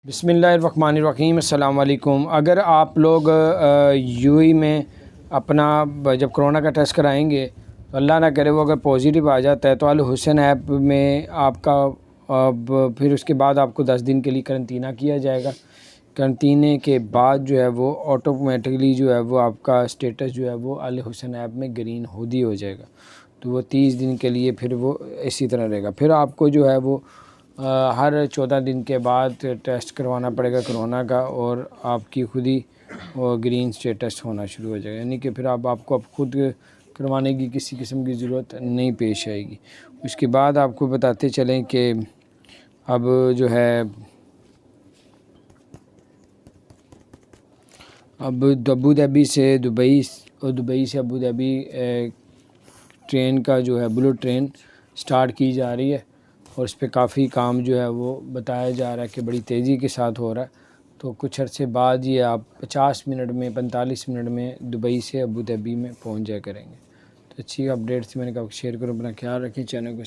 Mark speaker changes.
Speaker 1: بسم اللہ الرحمن الرحیم۔ السلام علیکم۔ اگر آپ لوگ یو اے میں اپنا جب کرونا کا ٹیسٹ کرائیں گے تو اللہ نہ کرے وہ اگر پازیٹیو آ جاتا ہے تو الحسن ایپ میں آپ کا پھر اس کے بعد آپ کو 10 دن کے لیے قرنطینہ کیا جائے گا۔ قرنطینے کے بعد جو ہے وہ آٹومیٹکلی جو ہے وہ آپ کا اسٹیٹس جو ہے وہ الحسن ایپ میں گرین ہودی ہو جائے گا، تو وہ 30 دن کے لیے پھر وہ اسی طرح رہے گا۔ پھر آپ کو جو ہے وہ ہر 14 دن کے بعد ٹیسٹ کروانا پڑے گا کرونا کا، اور آپ کی خود ہی وہ گرین اسٹیٹس ہونا شروع ہو جائے گا، یعنی کہ پھر آپ کو اب خود کروانے کی کسی قسم کی ضرورت نہیں پیش آئے گی۔ اس کے بعد آپ کو بتاتے چلیں کہ اب جو ہے ابو ظہبی سے دبئی اور دبئی سے ابو ظہبی ٹرین کا جو ہے بلٹ ٹرین سٹارٹ کی جا رہی ہے، اور اس پہ کافی کام جو ہے وہ بتایا جا رہا ہے کہ بڑی تیزی کے ساتھ ہو رہا ہے۔ تو کچھ عرصے بعد یہ آپ 50 منٹ میں 45 منٹ میں دبئی سے ابو ظہبی میں پہنچ جایا کریں گے۔ تو اچھی اپڈیٹ تھی، میں نے کہا شیئر کرو، اپنا خیال رکھیں، چینل کو